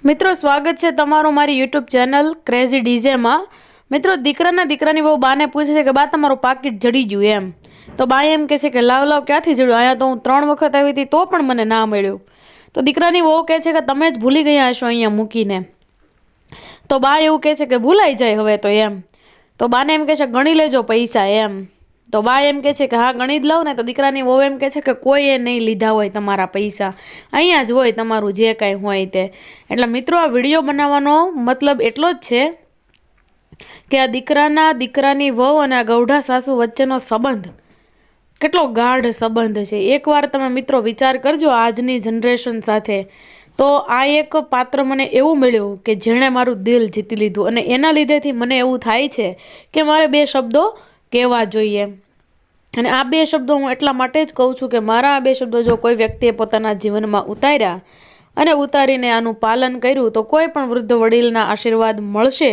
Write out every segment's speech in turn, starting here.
મિત્રો સ્વાગત છે તમારું મારી યુટ્યુબ ચેનલ ક્રેઝી ડીજેમાં। મિત્રો દીકરાની બહુ બાને પૂછે છે કે બા તમારું પાકીટ જડી ગયું એમ, તો બા એમ કહે છે કે લાવ ક્યાંથી જડ્યું, અહીંયા તો હું 3 વખત આવી હતી તો પણ મને ના મળ્યું। તો દીકરાની બહુ કહે છે કે તમે જ ભૂલી ગયા હશો અહીંયા મૂકીને। તો બા એવું કહે છે કે ભૂલાઈ જાય હવે તો એમ। તો બાને એમ કહે છે ગણી લેજો પૈસા એમ। તો બા એમ કહે છે કે હા ગણી જ લઉં ને। તો દીકરાની વહુ એમ કહે છે કે કોઈએ નહીં લીધા હોય તમારા પૈસા, અહીંયા જ હોય તમારું જે કાંઈ હોય તે। એટલે મિત્રો આ વિડીયો બનાવવાનો મતલબ એટલો જ છે કે આ દીકરાની વહુ અને આ ગૌઢા સાસુ વચ્ચેનો સંબંધ કેટલો ગાઢ સંબંધ છે। એકવાર તમે મિત્રો વિચાર કરજો આજની જનરેશન સાથે। તો આ એક પાત્ર મને એવું મળ્યું કે જેણે મારું દિલ જીતી લીધું, અને એના લીધેથી મને એવું થાય છે કે મારે 2 શબ્દો કહેવા જોઈએ। અને આ 2 શબ્દો હું એટલા માટે જ કહું છું કે મારા આ 2 શબ્દો જો કોઈ વ્યક્તિએ પોતાના જીવનમાં ઉતાર્યા અને ઉતારીને આનું પાલન કર્યું તો કોઈ પણ વૃદ્ધ વડીલના આશીર્વાદ મળશે,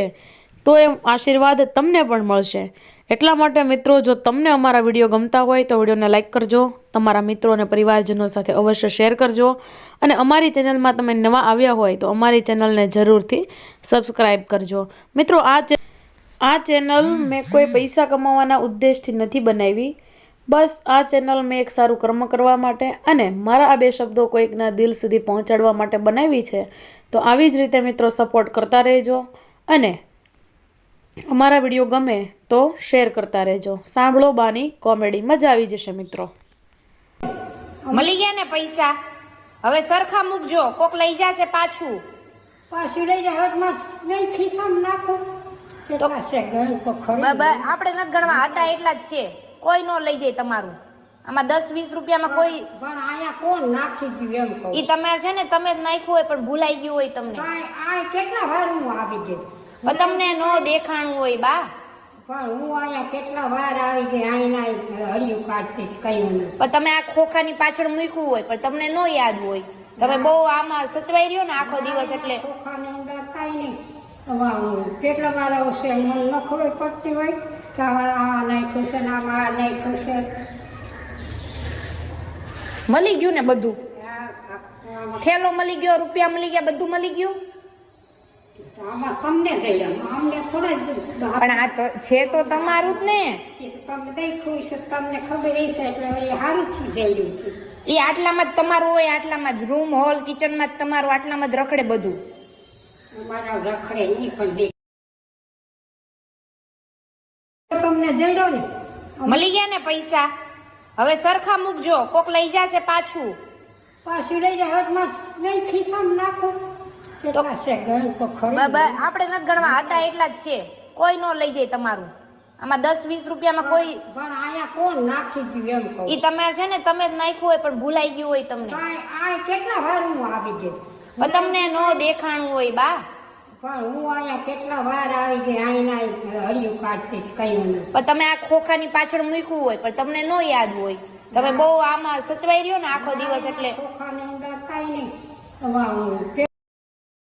તો એ આશીર્વાદ તમને પણ મળશે। એટલા માટે મિત્રો જો તમને અમારા વિડીયો ગમતા હોય તો વિડીયોને લાઇક કરજો, તમારા મિત્રો અને પરિવારજનો સાથે અવશ્ય શેર કરજો, અને અમારી ચેનલમાં તમે નવા આવ્યા હોય તો અમારી ચેનલને જરૂરથી સબસ્ક્રાઈબ કરજો। મિત્રો આ ચેનલ મેં કોઈ પૈસા કમાવાના ઉદ્દેશથી નથી બનાવી, બસ આ ચેનલ મેં એક સારું કર્મ કરવા માટે અને મારા આ 2 શબ્દો કોઈકના દિલ સુધી પહોંચાડવા માટે બનાવી છે। તો આવી જ રીતે મિત્રો સપોર્ટ કરતા રહેજો, અને અમારા વિડીયો ગમે તો શેર કરતા રહેજો। સાંભળો બાની કોમેડી, મજા આવી જશે મિત્રો। મળી ગયા ને પૈસા, હવે સરખા મૂકજો, કોક લઈ જશે પાછું લઈ જાય નહીં ખિસ્સામાં નાખું કેટલા છે ગણ તો ખરું। આપણે નથી ગણવા, હતા એટલા જ છે, કોઈ નો લઈ જાય તમારું। આમાં 10-20 રૂપિયામાં કોઈ પણ આયા કોણ નાખી ગયું એમ કહું। ઈ તમારે છે ને તમે જ નાખ્યું હોય પણ ભૂલાઈ ગયું હોય તમને, આ કેટલા વાર હું આવી ગઈ પણ તમને નો દેખાણું હોય બા। પણ હું આયા કેટલા વાર આવી ગઈ, આઈના હળિયું કાઢતી કયું નહીં। પણ તમે આ ખોખાની પાછળ મૂક્યું હોય પણ તમને નો યાદ હોય, તમે બહુ આમાં સચવાઈ રહ્યો ને આખો દિવસ, એટલે ખોખાની અંદર કાંઈ નહીં। કેટલા વાર આવશે મને ન ખબર પડતી હોય કે આ નાખ્યું છે ને આમાં આ નાખ્યું છે। મળી ગયું ને બધું, થેલો મળી ગયો, રૂપિયા મળી ગયા, બધું મળી ગયું। આમાં તમને જડ્યા, અમને થોડા પણ આ તો છે તો તમારું જ ને, તમે દેખ્યું છે તમને ખબર હશે એટલે સારું થી જડ્યું છે। એ આટલામાં જ તમારું હોય, આટલામાં જ રૂમ હોલ કિચનમાં જ તમારું, આટલામાં જ રખડે બધું। અમારા રખડે નહીં પણ તમને જડ્યો ને, મળી ગયા ને પૈસા, હવે સરખા મૂકજો, કોક લઈ જશે પાછું લઈ જાય નહીં ખિસ્સામાં નાખું કેટલા છે ગણ તો ખરું। આપણે નથી ગણવા, હતા એટલા જ છે, કોઈ નો લઈ જાય તમારું। આમાં 10-20 રૂપિયામાં કોઈ પણ આયા કોણ નાખી ગયું એમ કહું। ઈ તમારે છે ને તમે જ નાખ્યું હોય પણ ભૂલાઈ ગયું હોય તમને, આ કેટલા વાર હું આવી ગઈ પણ તમને નો દેખાણું હોય બા। પણ હું આયા કેટલા વાર આવી ગઈ, આઈના હળિયું કાઢતી કયું નહીં। પણ તમે આ ખોખાની પાછળ મૂક્યું હોય પણ તમને નો યાદ હોય, તમે બહુ આમાં સચવાઈ રહ્યો ને આખો દિવસ, એટલે ખોખાની અંદર કાંઈ નહીં।